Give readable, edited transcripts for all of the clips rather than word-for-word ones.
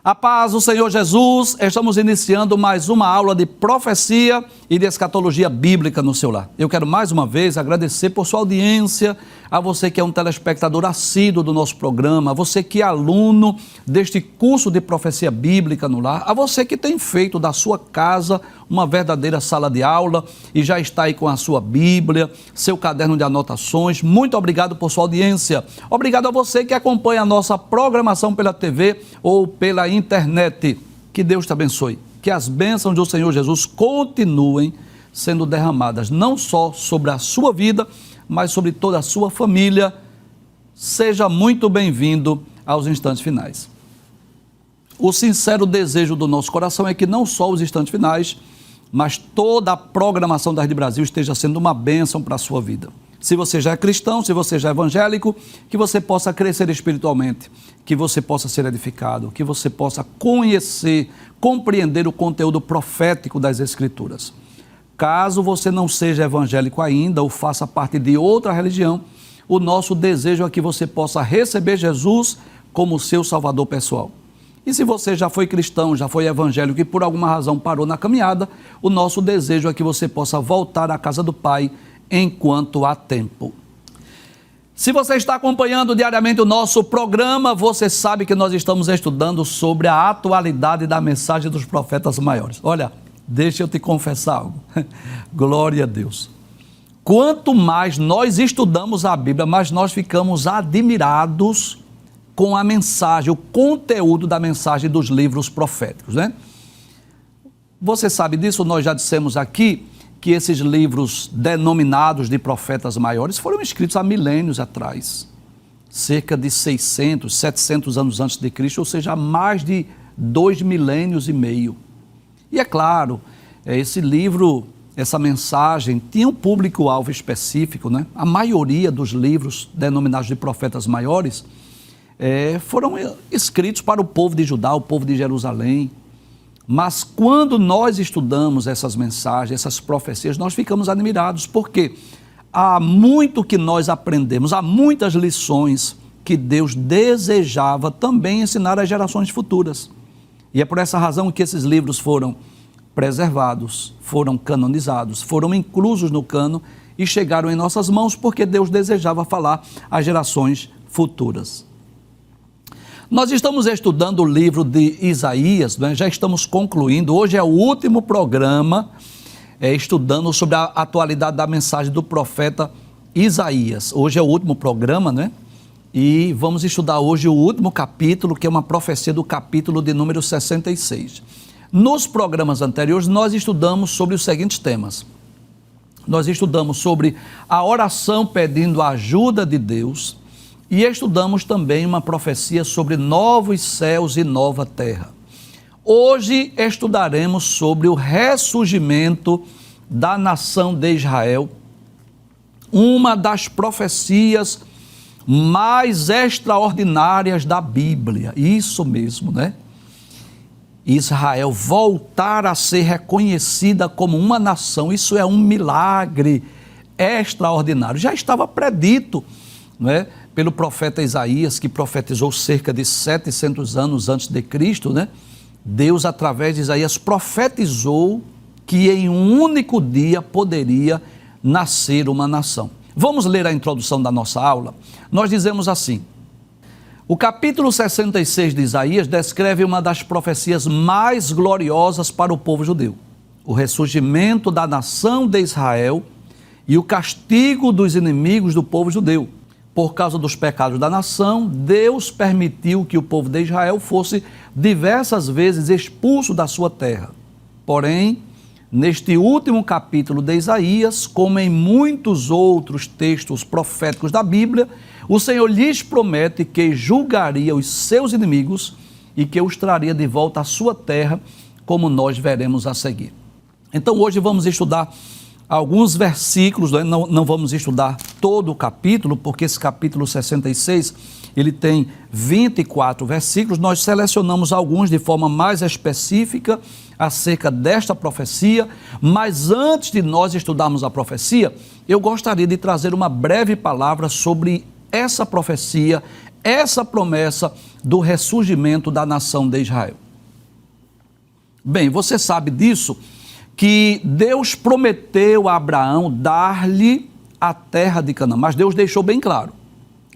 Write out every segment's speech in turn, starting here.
A paz do Senhor Jesus, estamos iniciando mais uma aula de profecia e de escatologia bíblica no seu lar. Eu quero mais uma vez agradecer por sua audiência, a você que é um telespectador assíduo do nosso programa, a você que é aluno deste curso de profecia bíblica no lar, a você que tem feito da sua casa uma verdadeira sala de aula e já está aí com a sua Bíblia, seu caderno de anotações. Muito obrigado por sua audiência. Obrigado a você que acompanha a nossa programação pela TV ou pela internet. Que Deus te abençoe. Que as bênçãos do Senhor Jesus continuem sendo derramadas, não só sobre a sua vida, mas sobre toda a sua família. Seja muito bem-vindo aos instantes finais. O sincero desejo do nosso coração é que não só os instantes finais, mas toda a programação da Rede Brasil esteja sendo uma bênção para a sua vida. Se você já é cristão, se você já é evangélico, que você possa crescer espiritualmente, que você possa ser edificado, que você possa conhecer, compreender o conteúdo profético das Escrituras. Caso você não seja evangélico ainda ou faça parte de outra religião, o nosso desejo é que você possa receber Jesus como seu Salvador pessoal. E se você já foi cristão, já foi evangélico e por alguma razão parou na caminhada, o nosso desejo é que você possa voltar à casa do Pai enquanto há tempo. Se você está acompanhando diariamente o nosso programa, você sabe que nós estamos estudando sobre a atualidade da mensagem dos profetas maiores. Olha, deixa eu te confessar algo. Glória a Deus. Quanto mais nós estudamos a Bíblia, mais nós ficamos admirados com a mensagem, o conteúdo da mensagem dos livros proféticos, né? Você sabe disso, nós já dissemos aqui que esses livros denominados de profetas maiores foram escritos há milênios atrás, cerca de 600, 700 anos antes de Cristo, ou seja, há mais de 2 milênios e meio. E é claro, esse livro, essa mensagem, tinha um público-alvo específico, né? A maioria dos livros denominados de profetas maiores foram escritos para o povo de Judá, o povo de Jerusalém. Mas quando nós estudamos essas mensagens, essas profecias, nós ficamos admirados, porque há muito que nós aprendemos, há muitas lições que Deus desejava também ensinar às gerações futuras. E é por essa razão que esses livros foram preservados, foram canonizados, foram inclusos no cânon e chegaram em nossas mãos, porque Deus desejava falar às gerações futuras. Nós estamos estudando o livro de Isaías, né? Já estamos concluindo. Hoje é o último programa estudando sobre a atualidade da mensagem do profeta Isaías. Hoje é o último programa, né? E vamos estudar hoje o último capítulo, que é uma profecia do capítulo de número 66. Nos programas anteriores, nós estudamos sobre os seguintes temas. Nós estudamos sobre a oração pedindo a ajuda de Deus, e estudamos também uma profecia sobre novos céus e nova terra. Hoje estudaremos sobre o ressurgimento da nação de Israel, uma das profecias mais extraordinárias da Bíblia. Isso mesmo, né? Israel voltar a ser reconhecida como uma nação, isso é um milagre extraordinário. Já estava predito, não é? Pelo profeta Isaías, que profetizou cerca de 700 anos antes de Cristo, né? Deus, através de Isaías, profetizou que em um único dia poderia nascer uma nação. Vamos ler a introdução da nossa aula? Nós dizemos assim: o capítulo 66 de Isaías descreve uma das profecias mais gloriosas para o povo judeu, o ressurgimento da nação de Israel e o castigo dos inimigos do povo judeu. Por causa dos pecados da nação, Deus permitiu que o povo de Israel fosse diversas vezes expulso da sua terra. Porém, neste último capítulo de Isaías, como em muitos outros textos proféticos da Bíblia, o Senhor lhes promete que julgaria os seus inimigos e que os traria de volta à sua terra, como nós veremos a seguir. Então, hoje vamos estudar alguns versículos, não vamos estudar todo o capítulo, porque esse capítulo 66, ele tem 24 versículos. Nós selecionamos alguns de forma mais específica acerca desta profecia, mas antes de nós estudarmos a profecia, eu gostaria de trazer uma breve palavra sobre essa profecia, essa promessa do ressurgimento da nação de Israel? Bem, você sabe disso, que Deus prometeu a Abraão dar-lhe a terra de Canaã, mas Deus deixou bem claro.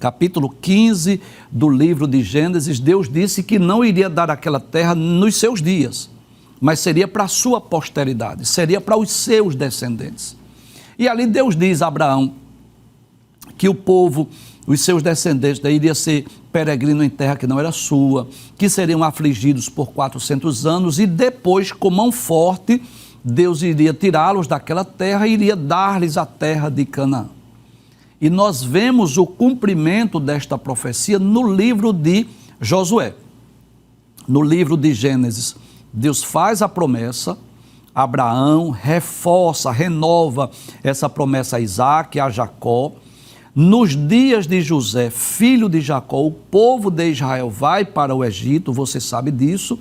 Capítulo 15 do livro de Gênesis, Deus disse que não iria dar aquela terra nos seus dias, mas seria para a sua posteridade, seria para os seus descendentes. E ali Deus diz a Abraão que o povo, os seus descendentes, iria ser peregrino em terra que não era sua, que seriam afligidos por 400 anos e depois, com mão forte, Deus iria tirá-los daquela terra e iria dar-lhes a terra de Canaã. E nós vemos o cumprimento desta profecia no livro de Josué. No livro de Gênesis, Deus faz a promessa, Abraão reforça, renova essa promessa a Isaac, a Jacó. Nos dias de José, filho de Jacó, o povo de Israel vai para o Egito, você sabe disso,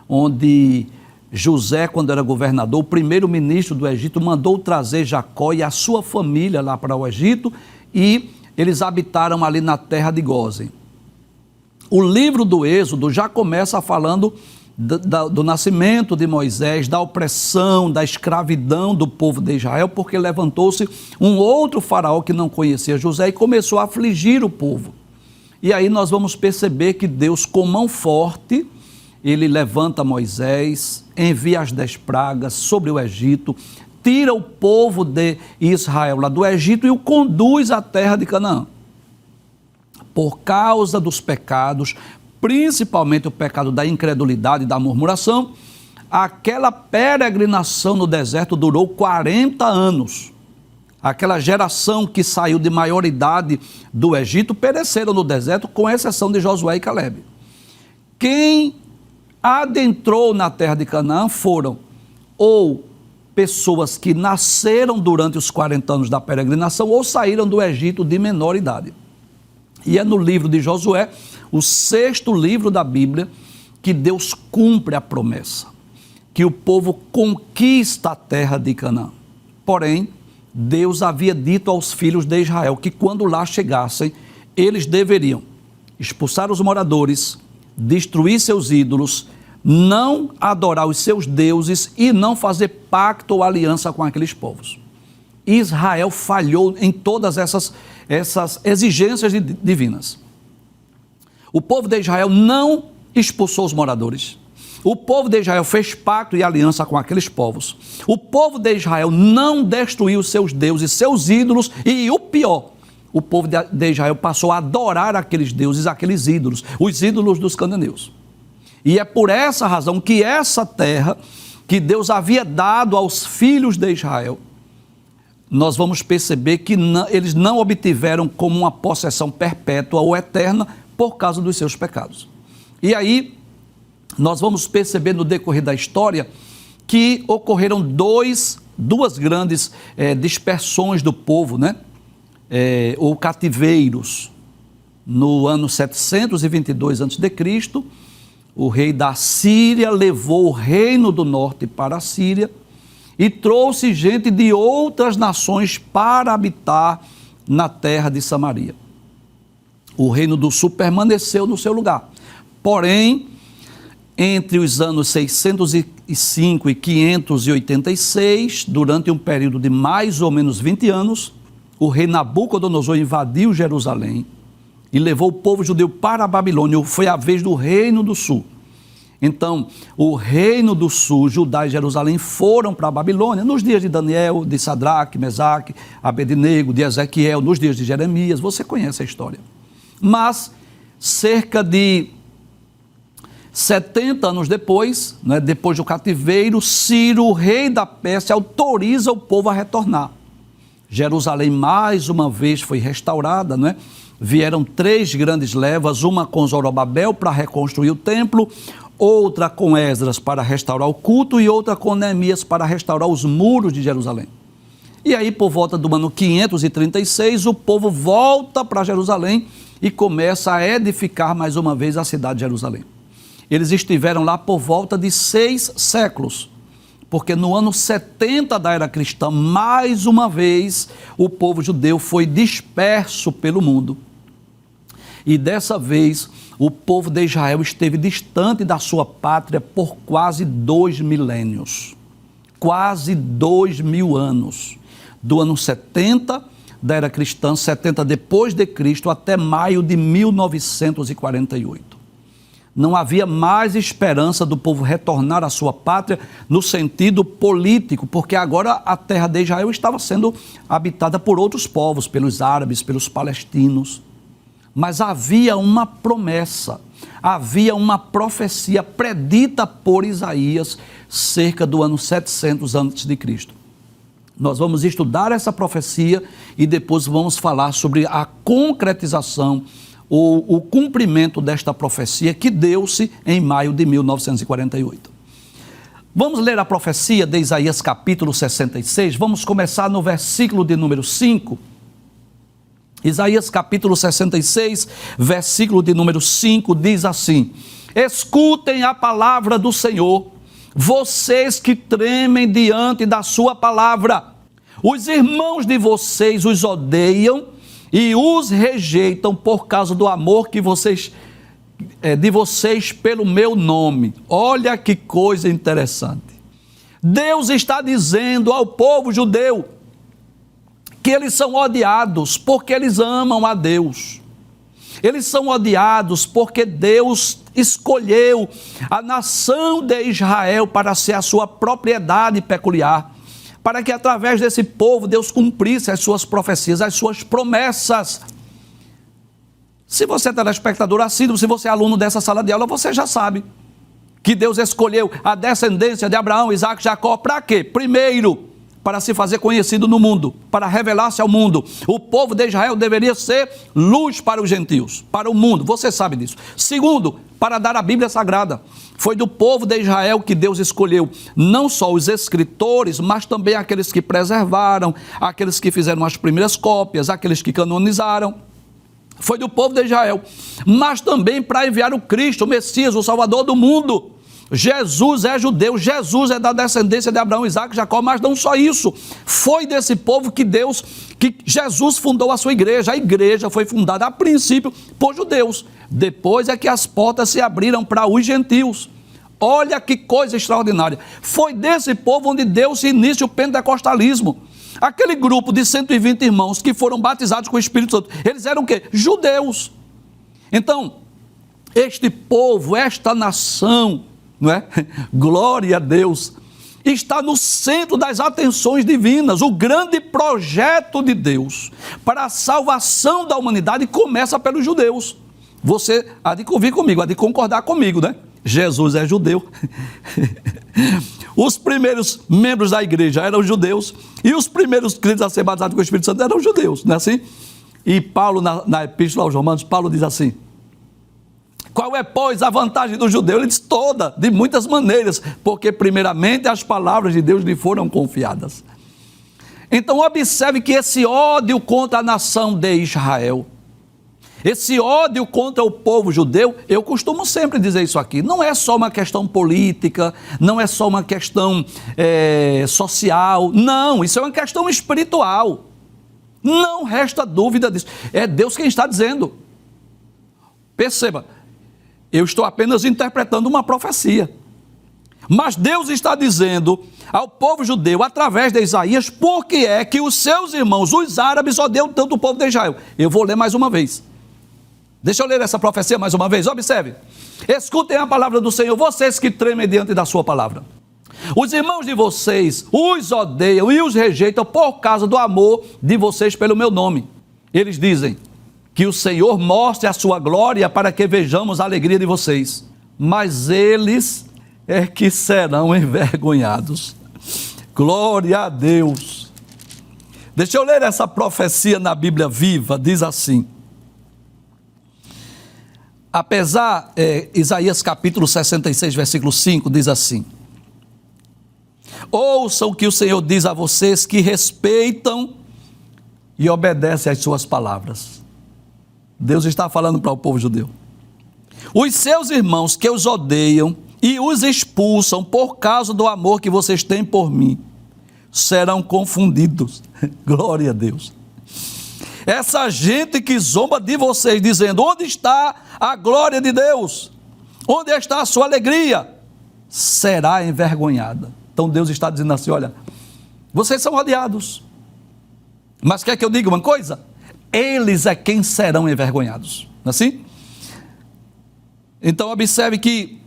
onde José, quando era governador, o primeiro-ministro do Egito, mandou trazer Jacó e a sua família lá para o Egito e eles habitaram ali na terra de Gósen. O livro do Êxodo já começa falando do nascimento de Moisés, da opressão, da escravidão do povo de Israel, porque levantou-se um outro faraó que não conhecia José e começou a afligir o povo. E aí nós vamos perceber que Deus, com mão forte, ele levanta Moisés, envia as 10 pragas sobre o Egito, tira o povo de Israel lá do Egito e o conduz à terra de Canaã. Por causa dos pecados, principalmente o pecado da incredulidade e da murmuração, aquela peregrinação no deserto durou 40 anos. Aquela geração que saiu de maioridade do Egito pereceram no deserto, com exceção de Josué e Calebe. Quem adentrou na terra de Canaã foram ou pessoas que nasceram durante os 40 anos da peregrinação ou saíram do Egito de menor idade. E é no livro de Josué, o 6º livro da Bíblia, que Deus cumpre a promessa, que o povo conquista a terra de Canaã. Porém, Deus havia dito aos filhos de Israel que quando lá chegassem, eles deveriam expulsar os moradores, destruir seus ídolos, não adorar os seus deuses e não fazer pacto ou aliança com aqueles povos. Israel falhou em todas essas exigências divinas. O povo de Israel não expulsou os moradores. O povo de Israel fez pacto e aliança com aqueles povos. O povo de Israel não destruiu seus deuses, seus ídolos e o pior, o povo de Israel passou a adorar aqueles deuses, aqueles ídolos, os ídolos dos cananeus. E é por essa razão que essa terra que Deus havia dado aos filhos de Israel, nós vamos perceber que eles não obtiveram como uma possessão perpétua ou eterna por causa dos seus pecados. E aí, nós vamos perceber no decorrer da história que ocorreram duas grandes dispersões do povo, né? Ou cativeiros. No ano 722 a.C., o rei da Síria levou o reino do norte para a Síria e trouxe gente de outras nações para habitar na terra de Samaria. O reino do sul permaneceu no seu lugar. Porém, entre os anos 605 e 586, durante um período de mais ou menos 20 anos, o rei Nabucodonosor invadiu Jerusalém e levou o povo judeu para a Babilônia. Foi a vez do reino do sul. Então, o reino do sul, Judá e Jerusalém, foram para a Babilônia nos dias de Daniel, de Sadraque, Mesaque, Abednego, de Ezequiel, nos dias de Jeremias. Você conhece a história. Mas, cerca de 70 anos depois, né, depois do cativeiro, Ciro, o rei da Pérsia, autoriza o povo a retornar. Jerusalém mais uma vez foi restaurada, né? Vieram 3 grandes levas, uma com Zorobabel para reconstruir o templo, outra com Esdras para restaurar o culto e outra com Neemias para restaurar os muros de Jerusalém. E aí, por volta do ano 536, o povo volta para Jerusalém e começa a edificar mais uma vez a cidade de Jerusalém. Eles estiveram lá por volta de 6 séculos, porque no ano 70 da era cristã, mais uma vez, o povo judeu foi disperso pelo mundo. E dessa vez, o povo de Israel esteve distante da sua pátria por quase 2 milênios. Quase 2.000 anos. Do ano 70 da era cristã, 70 depois de Cristo, até maio de 1948. Não havia mais esperança do povo retornar à sua pátria no sentido político, porque agora a terra de Israel estava sendo habitada por outros povos, pelos árabes, pelos palestinos. Mas havia uma promessa, havia uma profecia predita por Isaías cerca do ano 700 a.C. Nós vamos estudar essa profecia e depois vamos falar sobre a concretização ou o cumprimento desta profecia que deu-se em maio de 1948. Vamos ler a profecia de Isaías capítulo 66, vamos começar no versículo de número 5. Isaías capítulo 66, versículo de número 5, diz assim: escutem a palavra do Senhor, vocês que tremem diante da sua palavra. Os irmãos de vocês os odeiam e os rejeitam por causa do amor que de vocês pelo meu nome. Olha que coisa interessante. Deus está dizendo ao povo judeu que eles são odiados porque eles amam a Deus. Eles são odiados porque Deus escolheu a nação de Israel para ser a sua propriedade peculiar, para que através desse povo Deus cumprisse as suas profecias, as suas promessas. Se você é telespectador assíduo, se você é aluno dessa sala de aula, você já sabe que Deus escolheu a descendência de Abraão, Isaac e Jacó para quê? Primeiro, para se fazer conhecido no mundo, para revelar-se ao mundo. O povo de Israel deveria ser luz para os gentios, para o mundo, você sabe disso. Segundo, para dar a Bíblia Sagrada. Foi do povo de Israel que Deus escolheu não só os escritores, mas também aqueles que preservaram, aqueles que fizeram as primeiras cópias, aqueles que canonizaram. Foi do povo de Israel, mas também para enviar o Cristo, o Messias, o Salvador do mundo. Jesus é judeu, Jesus é da descendência de Abraão, Isaac e Jacó, mas não só isso, foi desse povo que Jesus fundou a sua igreja. A igreja foi fundada a princípio por judeus, depois é que as portas se abriram para os gentios. Olha que coisa extraordinária, foi desse povo onde deu-se início o pentecostalismo. Aquele grupo de 120 irmãos que foram batizados com o Espírito Santo, eles eram o quê? Judeus. Então, este povo, esta nação, não é? Glória a Deus, está no centro das atenções divinas. O grande projeto de Deus para a salvação da humanidade começa pelos judeus. Você há de convir comigo, há de concordar comigo, né? Jesus é judeu. Os primeiros membros da igreja eram judeus e os primeiros crentes a ser batizados com o Espírito Santo eram judeus, não é assim? E Paulo, na Epístola aos Romanos, Paulo diz assim: qual é, pois, a vantagem do judeu? Ele diz toda, de muitas maneiras, porque primeiramente as palavras de Deus lhe foram confiadas. Então observe que esse ódio contra a nação de Israel, esse ódio contra o povo judeu, eu costumo sempre dizer isso aqui, não é só uma questão política, não é só uma questão social, não, isso é uma questão espiritual. Não resta dúvida disso, é Deus quem está dizendo. Perceba, eu estou apenas interpretando uma profecia, mas Deus está dizendo ao povo judeu, através de Isaías, por que é que os seus irmãos, os árabes, odeiam tanto o povo de Israel. Eu vou ler mais uma vez. Deixa eu ler essa profecia mais uma vez, observe. Escutem a palavra do Senhor, vocês que tremem diante da sua palavra. Os irmãos de vocês os odeiam e os rejeitam por causa do amor de vocês pelo meu nome. Eles dizem que o Senhor mostre a sua glória para que vejamos a alegria de vocês. Mas eles é que serão envergonhados. Glória a Deus. Deixa eu ler essa profecia na Bíblia Viva, diz assim. Apesar, Isaías capítulo 66, versículo 5, diz assim: ouçam o que o Senhor diz a vocês que respeitam e obedecem às suas palavras. Deus está falando para o povo judeu. Os seus irmãos que os odeiam e os expulsam por causa do amor que vocês têm por mim, serão confundidos. Glória a Deus. Essa gente que zomba de vocês, dizendo: onde está a glória de Deus? Onde está a sua alegria? Será envergonhada. Então Deus está dizendo assim: olha, vocês são odiados, mas quer que eu diga uma coisa? Eles é quem serão envergonhados. Não é assim? Então observe que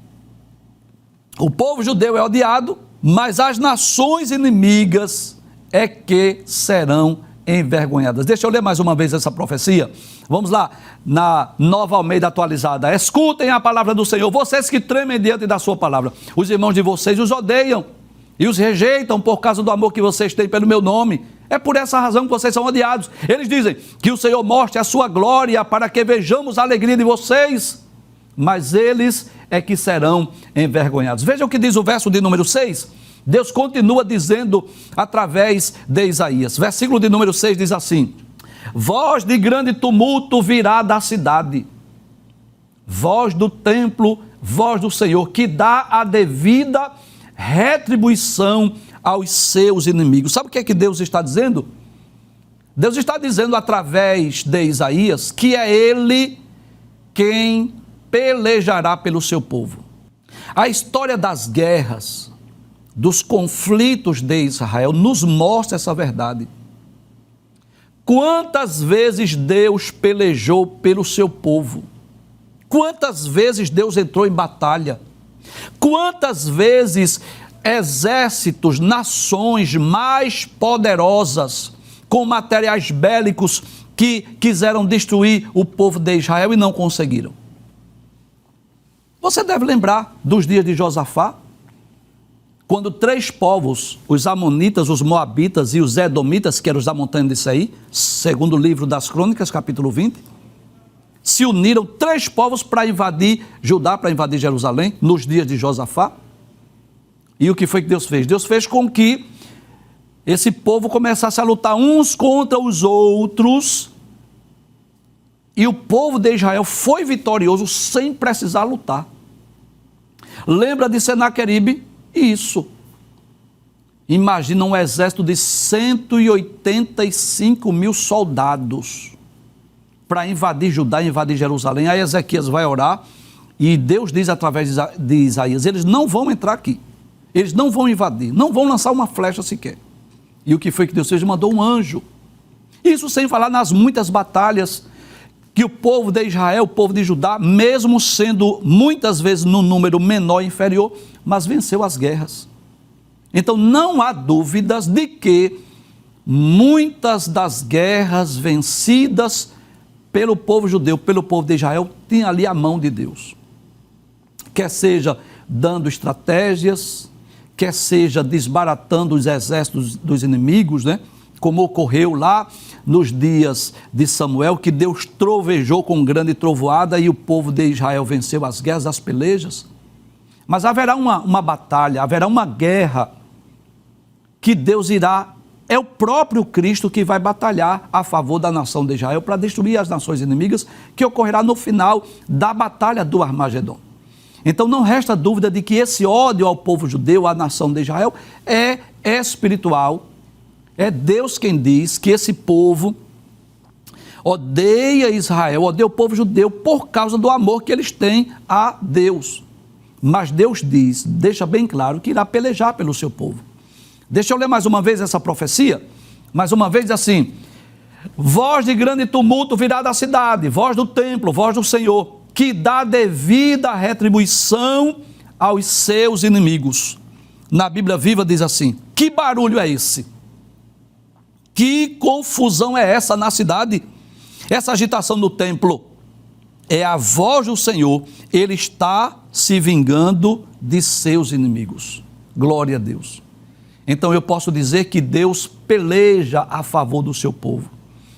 o povo judeu é odiado, mas as nações inimigas é que serão envergonhadas. Deixa eu ler mais uma vez essa profecia. Vamos lá, na Nova Almeida atualizada. Escutem a palavra do Senhor, vocês que tremem diante da sua palavra. Os irmãos de vocês os odeiam e os rejeitam por causa do amor que vocês têm pelo meu nome. É por essa razão que vocês são odiados. Eles dizem que o Senhor mostre a sua glória para que vejamos a alegria de vocês. Mas eles é que serão envergonhados. Veja o que diz o verso de número 6. Deus continua dizendo através de Isaías. Versículo de número 6 diz assim: voz de grande tumulto virá da cidade, voz do templo, voz do Senhor, que dá a devida retribuição aos seus inimigos. Sabe o que é que Deus está dizendo? Deus está dizendo através de Isaías que é Ele quem pelejará pelo seu povo. A história das guerras, dos conflitos de Israel nos mostra essa verdade. Quantas vezes Deus pelejou pelo seu povo? Quantas vezes Deus entrou em batalha? Quantas vezes exércitos, nações mais poderosas, com materiais bélicos, que quiseram destruir o povo de Israel e não conseguiram? Você deve lembrar dos dias de Josafá, quando 3 povos, os amonitas, os moabitas e os edomitas, que eram os da montanha de Seir, segundo o livro das Crônicas, capítulo 20, se uniram 3 povos para invadir Judá, para invadir Jerusalém, nos dias de Josafá. E o que foi que Deus fez? Deus fez com que esse povo começasse a lutar uns contra os outros, e o povo de Israel foi vitorioso sem precisar lutar. Lembra de Senaqueribe? Isso. Imagina um exército de 185 mil soldados para invadir Judá, invadir Jerusalém. Aí Ezequias vai orar e Deus diz através de Isaías: eles não vão entrar aqui, eles não vão invadir, não vão lançar uma flecha sequer. E o que foi que Deus fez? Mandou um anjo. Isso sem falar nas muitas batalhas que o povo de Israel, o povo de Judá, mesmo sendo muitas vezes num número menor e inferior, mas venceu as guerras. Então não há dúvidas de que muitas das guerras vencidas pelo povo judeu, pelo povo de Israel, tinha ali a mão de Deus. Quer seja dando estratégias, quer seja desbaratando os exércitos dos inimigos, né? Como ocorreu lá nos dias de Samuel, que Deus trovejou com grande trovoada e o povo de Israel venceu as guerras, as pelejas. Mas haverá uma batalha, haverá uma guerra que Deus irá, é o próprio Cristo que vai batalhar a favor da nação de Israel para destruir as nações inimigas, que ocorrerá no final da batalha do Armagedon. Então não resta dúvida de que esse ódio ao povo judeu, à nação de Israel, é espiritual. É Deus quem diz que esse povo odeia Israel, odeia o povo judeu por causa do amor que eles têm a Deus. Mas Deus diz, deixa bem claro, que irá pelejar pelo seu povo. Deixa eu ler mais uma vez essa profecia. Mais uma vez assim: voz de grande tumulto virá da cidade, voz do templo, voz do Senhor, que dá devida retribuição aos seus inimigos. Na Bíblia Viva diz assim: que barulho é esse? Que confusão é essa na cidade? Essa agitação no templo é a voz do Senhor, Ele está se vingando de seus inimigos. Glória a Deus. Então eu posso dizer que Deus peleja a favor do seu povo.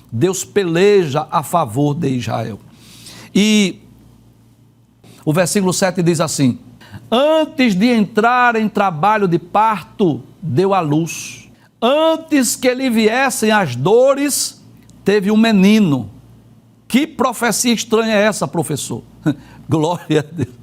Deus peleja a favor de Israel. E o versículo 7 diz assim: antes de entrar em trabalho de parto, deu à luz. Antes que lhe viessem as dores, teve um menino. Que profecia estranha é essa, professor? Glória a Deus.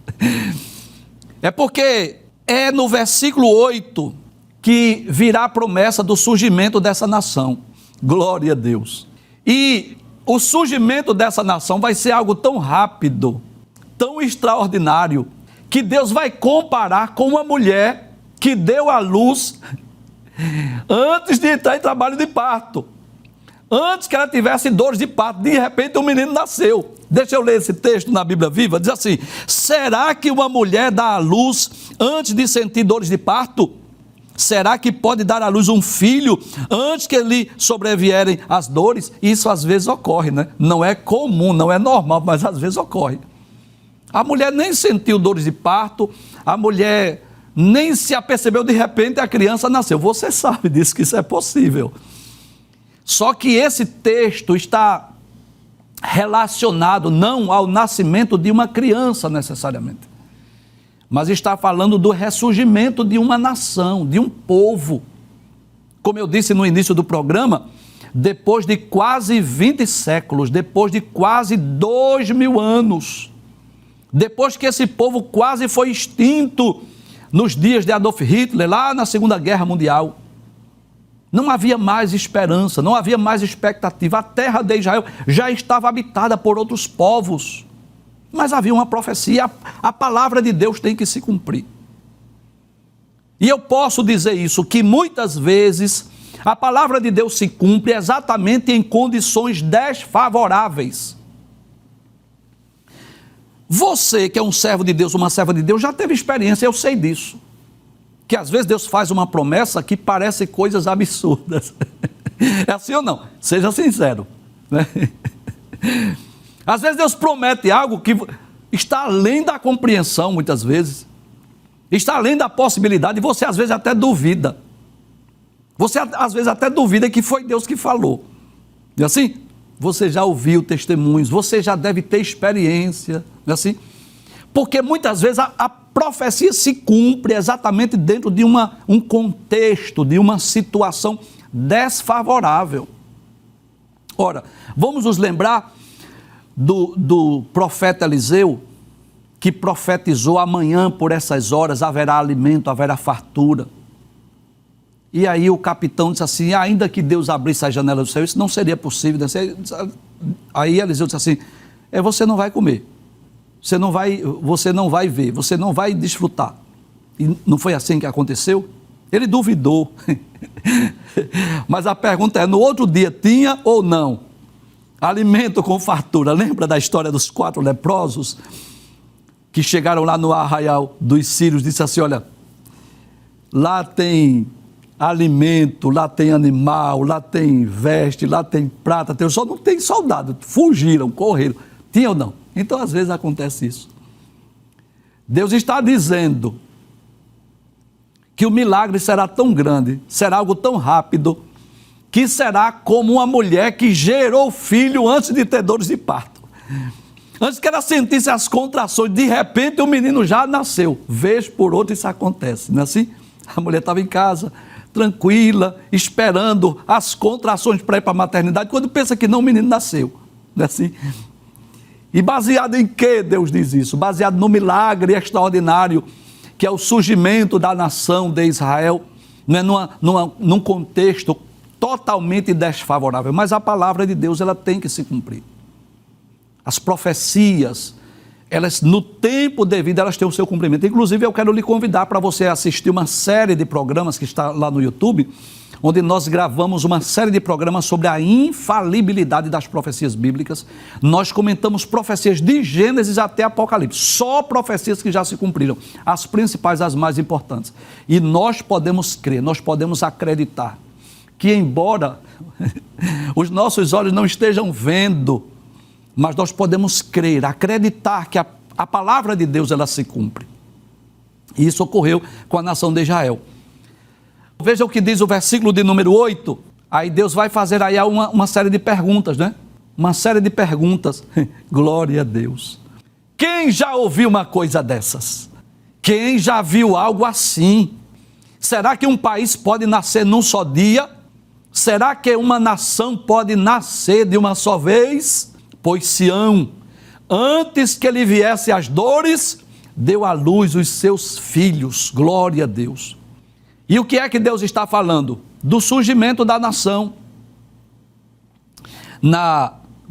É porque é no versículo 8 que virá a promessa do surgimento dessa nação. Glória a Deus. E o surgimento dessa nação vai ser algo tão rápido, tão extraordinário, que Deus vai comparar com uma mulher que deu à luz antes de entrar em trabalho de parto. Antes que ela tivesse dores de parto, de repente o menino nasceu. Deixa eu ler esse texto na Bíblia Viva, diz assim: será que uma mulher dá à luz antes de sentir dores de parto? Será que pode dar à luz um filho antes que lhe sobrevierem as dores? Isso às vezes ocorre, né? Não é comum, não é normal, mas às vezes ocorre. A mulher nem sentiu dores de parto, a mulher nem se apercebeu, de repente a criança nasceu. Você sabe disso, que isso é possível. Só que esse texto está relacionado não ao nascimento de uma criança necessariamente, mas está falando do ressurgimento de uma nação, de um povo. Como eu disse no início do programa, depois de quase 20 séculos, depois de quase 2000 anos, depois que esse povo quase foi extinto nos dias de Adolf Hitler, lá na Segunda Guerra Mundial, não havia mais esperança, não havia mais expectativa. A terra de Israel já estava habitada por outros povos. Mas havia uma profecia, a palavra de Deus tem que se cumprir. E eu posso dizer isso, que muitas vezes a palavra de Deus se cumpre exatamente em condições desfavoráveis. Você que é um servo de Deus, uma serva de Deus, já teve experiência, eu sei disso. Que às vezes Deus faz uma promessa que parece coisas absurdas. É assim ou não? Seja sincero, né? Às vezes Deus promete algo que está além da compreensão, muitas vezes. Está além da possibilidade, e você às vezes até duvida. Você às vezes até duvida que foi Deus que falou. Não é assim? Você já ouviu testemunhos, você já deve ter experiência, não é assim? Porque muitas vezes a profecia se cumpre exatamente dentro de um contexto, de uma situação desfavorável. Ora, vamos nos lembrar do profeta Eliseu, que profetizou: amanhã por essas horas haverá alimento, haverá fartura. E aí o capitão disse assim: ainda que Deus abrisse a janela do céu, isso não seria possível. Aí Eliseu disse assim: você não vai comer, você não vai ver, você não vai desfrutar. E não foi assim que aconteceu? Ele duvidou. Mas a pergunta é: no outro dia tinha ou não alimento com fartura? Lembra da história dos 4 leprosos que chegaram lá no arraial dos sírios? Disse assim: olha, lá tem alimento, lá tem animal, lá tem veste, lá tem prata, só não tem soldado. Fugiram, correram. Tinha ou não? Então às vezes acontece isso. Deus está dizendo que o milagre será tão grande, será algo tão rápido, que será como uma mulher que gerou filho antes de ter dores de parto. Antes que ela sentisse as contrações, de repente o menino já nasceu. Vez por outra isso acontece, não é assim? A mulher estava em casa, tranquila, esperando as contrações para ir para a maternidade, quando pensa que não, o menino nasceu, não é assim? E baseado em que Deus diz isso? Baseado no milagre extraordinário, que é o surgimento da nação de Israel, não é? Num contexto totalmente desfavorável. Mas a palavra de Deus, ela tem que se cumprir. As profecias, elas no tempo devido, elas têm o seu cumprimento. Inclusive eu quero lhe convidar para você assistir uma série de programas que está lá no YouTube, onde nós gravamos uma série de programas sobre a infalibilidade das profecias bíblicas. Nós comentamos profecias de Gênesis até Apocalipse, só profecias que já se cumpriram, as principais, as mais importantes. E nós podemos crer, nós podemos acreditar que, embora os nossos olhos não estejam vendo, mas nós podemos crer, acreditar que a palavra de Deus, ela se cumpre. E isso ocorreu com a nação de Israel. Veja o que diz o versículo de número 8. Aí Deus vai fazer aí uma série de perguntas, né? Uma série de perguntas. Glória a Deus. Quem já ouviu uma coisa dessas? Quem já viu algo assim? Será que um país pode nascer num só dia? Será que uma nação pode nascer de uma só vez? Pois Sião, antes que lhe viesse as dores, deu à luz os seus filhos. Glória a Deus. E o que é que Deus está falando? Do surgimento da nação.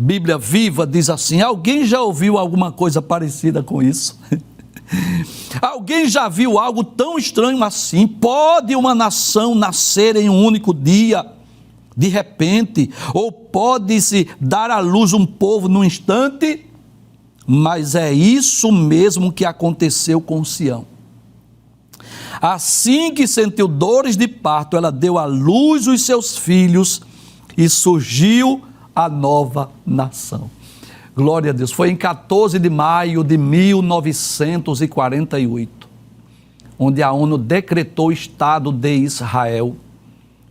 Bíblia Viva diz assim: alguém já ouviu alguma coisa parecida com isso? Alguém já viu algo tão estranho assim? Pode uma nação nascer em um único dia, de repente, ou pode-se dar à luz um povo num instante? Mas é isso mesmo que aconteceu com Sião. Assim que sentiu dores de parto, ela deu à luz os seus filhos e surgiu a nova nação. Glória a Deus. Foi em 14 de maio de 1948, onde a ONU decretou o Estado de Israel.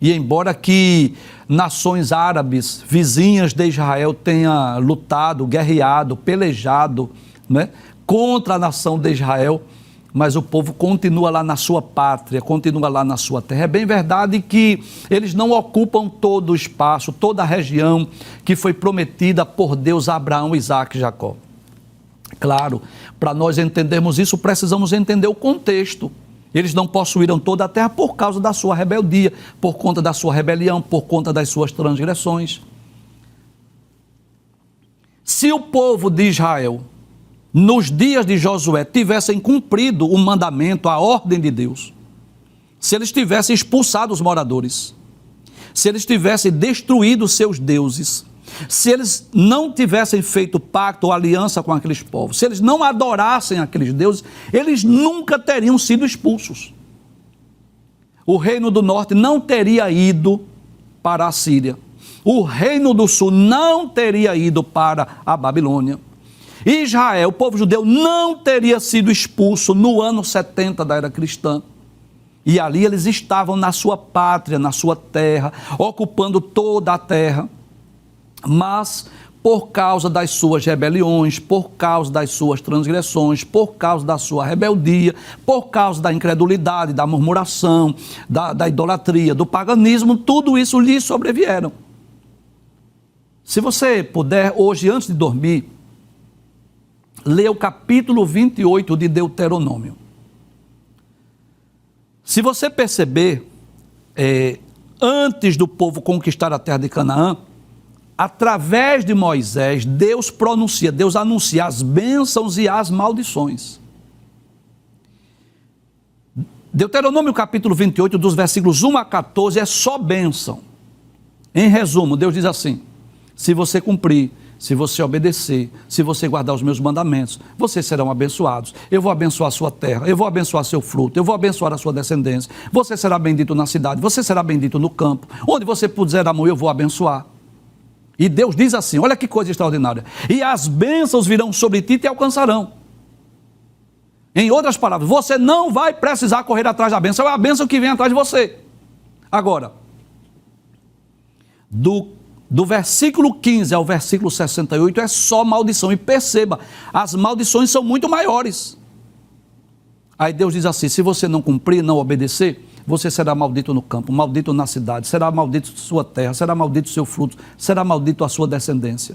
E embora que nações árabes, vizinhas de Israel, tenham lutado, guerreado, pelejado, né, contra a nação de Israel, mas o povo continua lá na sua pátria, continua lá na sua terra. É bem verdade que eles não ocupam todo o espaço, toda a região que foi prometida por Deus a Abraão, Isaque e Jacó. Claro, para nós entendermos isso, precisamos entender o contexto. Eles não possuíram toda a terra por causa da sua rebeldia, por conta da sua rebelião, por conta das suas transgressões. Se o povo de Israel, nos dias de Josué, tivessem cumprido o mandamento, a ordem de Deus, se eles tivessem expulsado os moradores, se eles tivessem destruído seus deuses, se eles não tivessem feito pacto ou aliança com aqueles povos, se eles não adorassem aqueles deuses, eles nunca teriam sido expulsos. O reino do norte não teria ido para a Síria. O reino do sul não teria ido para a Babilônia. Israel, o povo judeu, não teria sido expulso no ano 70 da era cristã. E ali eles estavam na sua pátria, na sua terra, ocupando toda a terra. Mas, por causa das suas rebeliões, por causa das suas transgressões, por causa da sua rebeldia, por causa da incredulidade, da murmuração, da idolatria, do paganismo, tudo isso lhes sobrevieram. Se você puder, hoje, antes de dormir, leia o capítulo 28 de Deuteronômio. Se você perceber, antes do povo conquistar a terra de Canaã, através de Moisés, Deus anuncia as bênçãos e as maldições. Deuteronômio capítulo 28, dos versículos 1 a 14, é só bênção. Em resumo, Deus diz assim: se você cumprir, se você obedecer, se você guardar os meus mandamentos, vocês serão abençoados. Eu vou abençoar a sua terra, eu vou abençoar seu fruto, eu vou abençoar a sua descendência. Você será bendito na cidade, você será bendito no campo. Onde você puser a mão, eu vou abençoar. E Deus diz assim, olha que coisa extraordinária: e as bênçãos virão sobre ti e te alcançarão. Em outras palavras, você não vai precisar correr atrás da bênção, é a bênção que vem atrás de você. Agora, do versículo 15 ao versículo 68 é só maldição. E perceba, as maldições são muito maiores. Aí Deus diz assim: se você não cumprir, não obedecer, você será maldito no campo, maldito na cidade, será maldito sua terra, será maldito seu fruto, será maldito a sua descendência.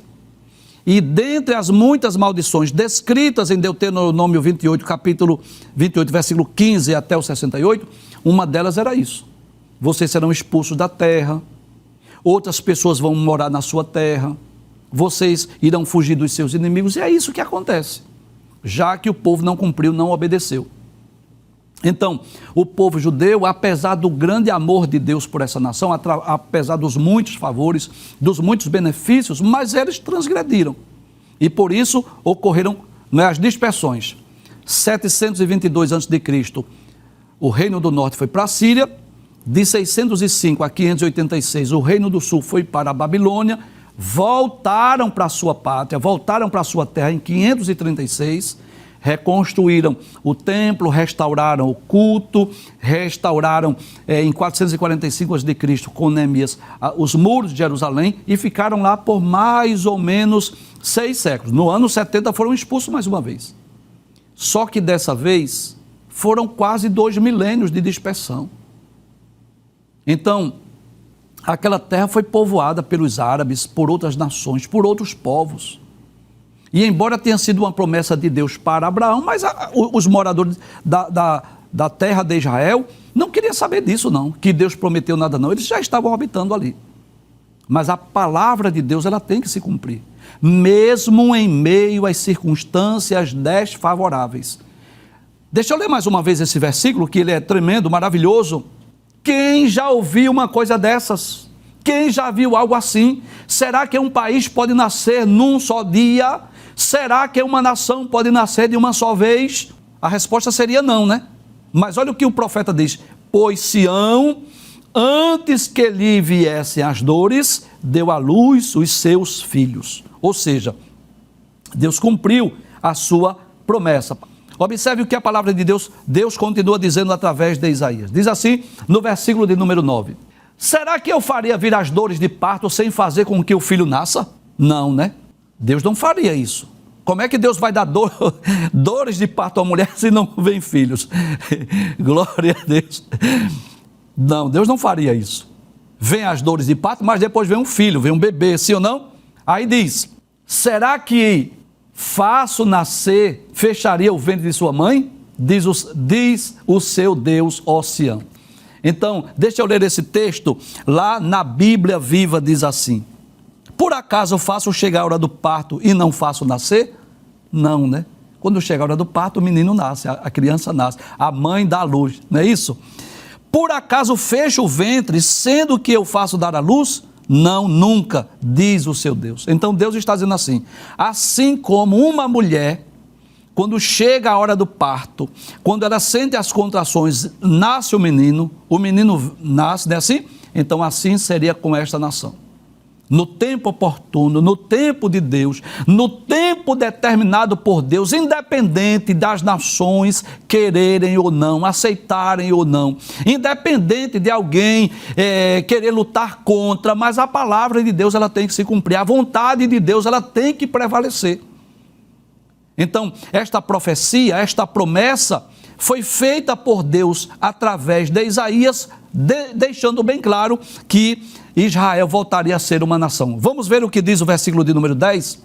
E dentre as muitas maldições descritas em Deuteronômio 28, capítulo 28, versículo 15 até o 68, uma delas era isso: vocês serão expulsos da terra, outras pessoas vão morar na sua terra, vocês irão fugir dos seus inimigos. E é isso que acontece, já que o povo não cumpriu, não obedeceu. Então, o povo judeu, apesar do grande amor de Deus por essa nação, apesar dos muitos favores, dos muitos benefícios, mas eles transgrediram. E por isso ocorreram as dispersões. 722 a.C., o reino do norte foi para a Síria. De 605 a 586, o reino do sul foi para a Babilônia. Voltaram para a sua pátria, voltaram para a sua terra em 536, reconstruíram o templo, restauraram o culto, restauraram em 445 a.C., com Neemias, os muros de Jerusalém, e ficaram lá por mais ou menos 6 séculos. No ano 70 foram expulsos mais uma vez. Só que dessa vez foram quase 2 milênios de dispersão. Então, aquela terra foi povoada pelos árabes, por outras nações, por outros povos. E embora tenha sido uma promessa de Deus para Abraão, mas os moradores da terra de Israel não queriam saber disso não, que Deus prometeu nada não, eles já estavam habitando ali. Mas a palavra de Deus, ela tem que se cumprir. mesmo em meio às circunstâncias desfavoráveis. Deixa eu ler mais uma vez esse versículo, que ele é tremendo, maravilhoso. Quem já ouviu uma coisa dessas? Quem já viu algo assim? Será que um país pode nascer num só dia? Será que uma nação pode nascer de uma só vez? A resposta seria não, né? Mas olha o que o profeta diz: pois Sião, antes que lhe viessem as dores, deu à luz os seus filhos. Ou seja, Deus cumpriu a sua promessa. Observe o que a palavra de Deus continua dizendo através de Isaías. Diz assim, no versículo de número 9. Será que eu faria vir as dores de parto sem fazer com que o filho nasça? Não, né? Deus não faria isso. Como é que Deus vai dar dores de parto à mulher se não vem filhos? Glória a Deus. Não, Deus não faria isso. Vem as dores de parto, mas depois vem um filho, vem um bebê, sim ou não? Aí diz, será que faço nascer, fecharia o ventre de sua mãe? Diz o seu Deus, ó Sião. Então, deixa eu ler esse texto, lá na Bíblia Viva diz assim, por acaso faço chegar a hora do parto e não faço nascer? Não, né? Quando chega a hora do parto, o menino nasce, a criança nasce, a mãe dá a luz, não é isso? Por acaso fecho o ventre, sendo que eu faço dar a luz? Não, nunca, diz o seu Deus. Então Deus está dizendo assim como uma mulher, quando chega a hora do parto, quando ela sente as contrações, nasce o menino nasce, não é assim? Então assim seria com esta nação. No tempo oportuno, no tempo de Deus, no tempo determinado por Deus, independente das nações quererem ou não, aceitarem ou não, independente de alguém querer lutar contra, mas a palavra de Deus ela tem que se cumprir, a vontade de Deus ela tem que prevalecer. Então, esta profecia, esta promessa foi feita por Deus através de Isaías, deixando bem claro que Israel voltaria a ser uma nação. Vamos ver o que diz o versículo de número 10?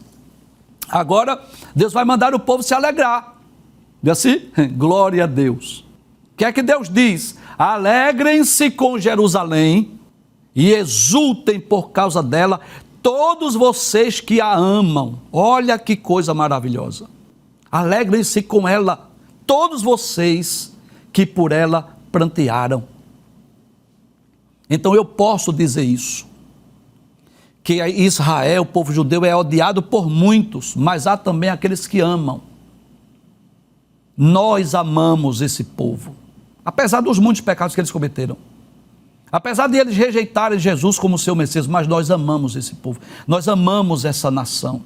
Agora, Deus vai mandar o povo se alegrar. Diz assim? Glória a Deus. O que é que Deus diz? Alegrem-se com Jerusalém e exultem por causa dela todos vocês que a amam. Olha que coisa maravilhosa. Alegrem-se com ela todos vocês que por ela prantearam. Então eu posso dizer isso, que Israel, o povo judeu, é odiado por muitos, mas há também aqueles que amam. Nós amamos esse povo, apesar dos muitos pecados que eles cometeram, apesar de eles rejeitarem Jesus como seu Messias, mas nós amamos esse povo, nós amamos essa nação.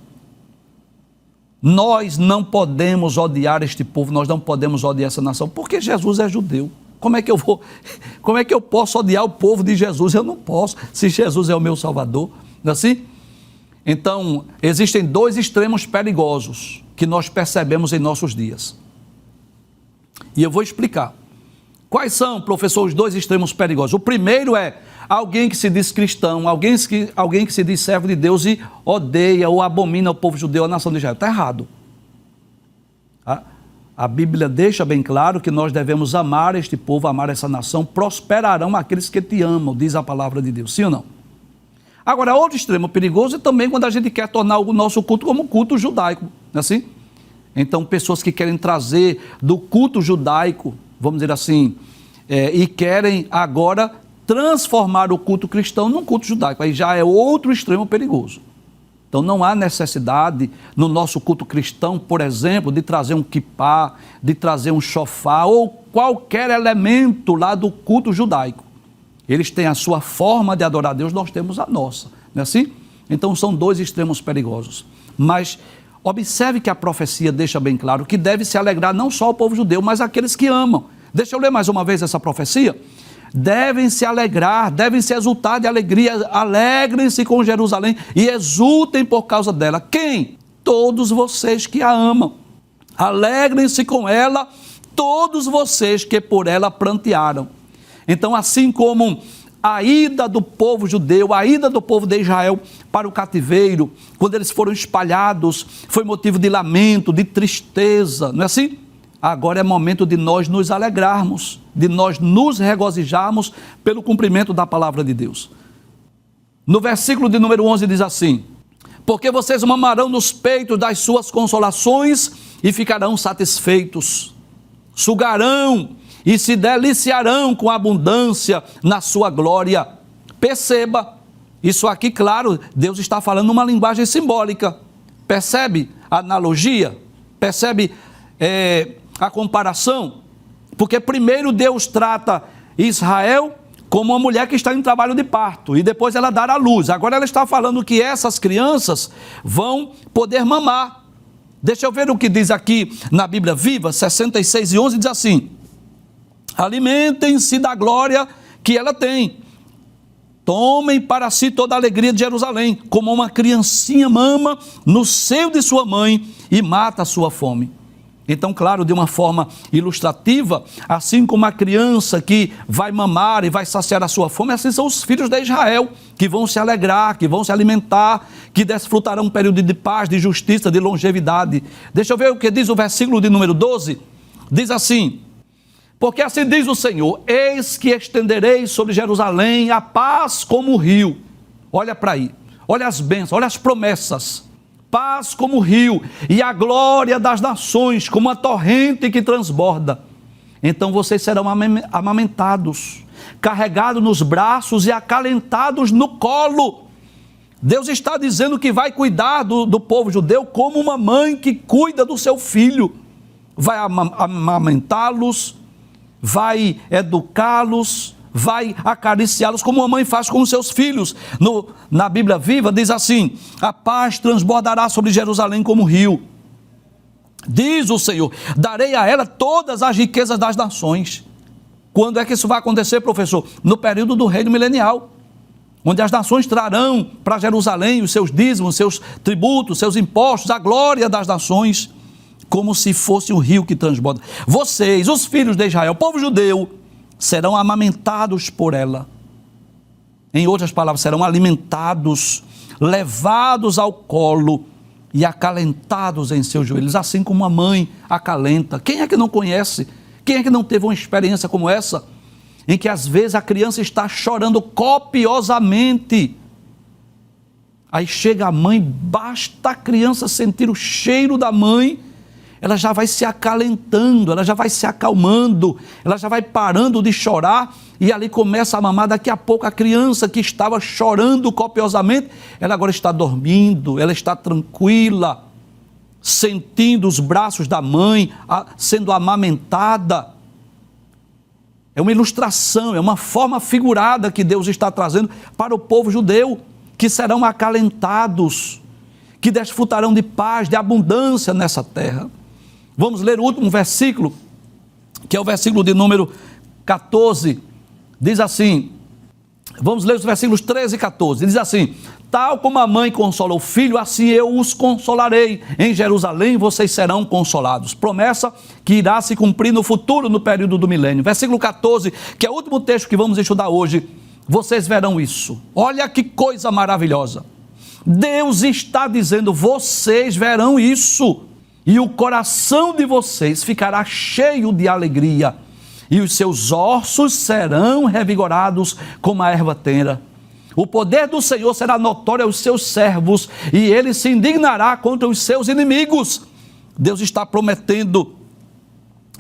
Nós não podemos odiar este povo, nós não podemos odiar essa nação, porque Jesus é judeu. Como é que eu posso odiar o povo de Jesus? Eu não posso, se Jesus é o meu Salvador, não é assim? Então, existem dois extremos perigosos que nós percebemos em nossos dias. E eu vou explicar. Quais são, professor, os dois extremos perigosos? O primeiro é alguém que se diz cristão, alguém que se diz servo de Deus e odeia ou abomina o povo judeu, a nação de Israel. Está errado. A Bíblia deixa bem claro que nós devemos amar este povo, amar essa nação, prosperarão aqueles que te amam, diz a palavra de Deus, sim ou não? Agora, outro extremo perigoso é também quando a gente quer tornar o nosso culto como culto judaico, não é assim? Então, pessoas que querem trazer do culto judaico, vamos dizer assim, e querem agora transformar o culto cristão num culto judaico, aí já é outro extremo perigoso. Então não há necessidade no nosso culto cristão, por exemplo, de trazer um quipá, de trazer um shofar ou qualquer elemento lá do culto judaico. Eles têm a sua forma de adorar a Deus, nós temos a nossa, não é assim? Então são dois extremos perigosos. Mas observe que a profecia deixa bem claro que deve se alegrar não só o povo judeu, mas aqueles que amam. Deixa eu ler mais uma vez essa profecia. Devem se alegrar, devem se exultar de alegria, alegrem-se com Jerusalém e exultem por causa dela. Quem? Todos vocês que a amam. Alegrem-se com ela, todos vocês que por ela prantearam. Então, assim como a ida do povo judeu, a ida do povo de Israel para o cativeiro, quando eles foram espalhados, foi motivo de lamento, de tristeza, não é assim? Agora é momento de nós nos alegrarmos, de nós nos regozijarmos pelo cumprimento da palavra de Deus. No versículo de número 11 diz assim, porque vocês mamarão nos peitos das suas consolações e ficarão satisfeitos. Sugarão e se deliciarão com abundância na sua glória. Perceba, isso aqui, claro, Deus está falando numa linguagem simbólica. Percebe a analogia? Percebe a comparação? Porque primeiro Deus trata Israel como uma mulher que está em trabalho de parto e depois ela dará à luz. Agora ela está falando que essas crianças vão poder mamar. Deixa eu ver o que diz aqui na Bíblia Viva, 66:11, diz assim: alimentem-se da glória que ela tem. Tomem para si toda a alegria de Jerusalém, como uma criancinha mama no seio de sua mãe e mata a sua fome. Então, claro, de uma forma ilustrativa, assim como a criança que vai mamar e vai saciar a sua fome, assim são os filhos de Israel, que vão se alegrar, que vão se alimentar, que desfrutarão um período de paz, de justiça, de longevidade. Deixa eu ver o que diz o versículo de número 12. Diz assim: porque assim diz o Senhor, eis que estenderei sobre Jerusalém a paz como o rio. Olha para aí, olha as bênçãos, olha as promessas. Paz como o rio, e a glória das nações como a torrente que transborda. Então vocês serão amamentados, carregados nos braços e acalentados no colo. Deus está dizendo que vai cuidar do povo judeu como uma mãe que cuida do seu filho. Vai amamentá-los, vai educá-los, vai acariciá-los como uma mãe faz com os seus filhos. Na Bíblia Viva diz assim: a paz transbordará sobre Jerusalém como rio. Diz o Senhor, darei a ela todas as riquezas das nações. Quando é que isso vai acontecer, professor? No período do reino milenial, onde as nações trarão para Jerusalém os seus dízimos, seus tributos, seus impostos, a glória das nações, como se fosse um rio que transborda. Vocês, os filhos de Israel, o povo judeu, serão amamentados por ela. Em outras palavras, serão alimentados, levados ao colo e acalentados em seus joelhos, assim como uma mãe acalenta. Quem é que não conhece? Quem é que não teve uma experiência como essa? Em que às vezes a criança está chorando copiosamente. Aí chega a mãe, basta a criança sentir o cheiro da mãe, ela já vai se acalentando, ela já vai se acalmando, ela já vai parando de chorar e ali começa a mamar. Daqui a pouco a criança que estava chorando copiosamente, ela agora está dormindo, ela está tranquila, sentindo os braços da mãe, sendo amamentada. É uma ilustração, é uma forma figurada que Deus está trazendo para o povo judeu, que serão acalentados, que desfrutarão de paz, de abundância nessa terra. Vamos ler o último versículo, que é o versículo de número 14, diz assim, vamos ler os versículos 13 e 14, diz assim: tal como a mãe consola o filho, assim eu os consolarei, em Jerusalém vocês serão consolados. Promessa que irá se cumprir no futuro, no período do milênio. Versículo 14, que é o último texto que vamos estudar hoje, vocês verão isso. Olha que coisa maravilhosa, Deus está dizendo, vocês verão isso. E o coração de vocês ficará cheio de alegria, e os seus ossos serão revigorados como a erva tenra. O poder do Senhor será notório aos seus servos, e ele se indignará contra os seus inimigos. Deus está prometendo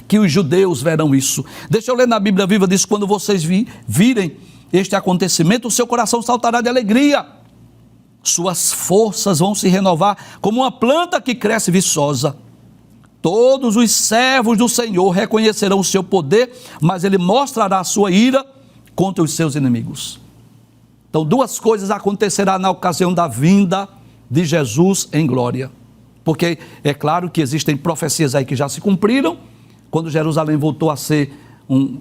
que os judeus verão isso. Deixa eu ler na Bíblia Viva, diz: quando vocês virem este acontecimento, o seu coração saltará de alegria. Suas forças vão se renovar como uma planta que cresce viçosa. Todos os servos do Senhor reconhecerão o seu poder, mas ele mostrará a sua ira contra os seus inimigos. Então, duas coisas acontecerão na ocasião da vinda de Jesus em glória. Porque é claro que existem profecias aí que já se cumpriram, quando Jerusalém voltou a ser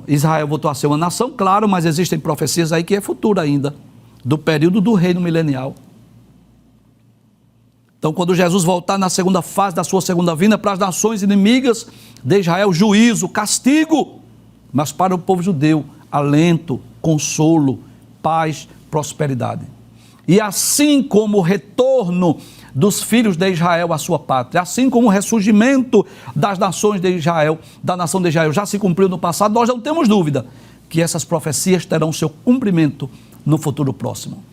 Israel voltou a ser uma nação, claro, mas existem profecias aí que é futura ainda, do período do reino milenial. Então, quando Jesus voltar na segunda fase da sua segunda vinda, para as nações inimigas de Israel, juízo, castigo, mas para o povo judeu, alento, consolo, paz, prosperidade. E assim como o retorno dos filhos de Israel à sua pátria, assim como o ressurgimento das nações de Israel, da nação de Israel já se cumpriu no passado, nós não temos dúvida que essas profecias terão seu cumprimento no futuro próximo.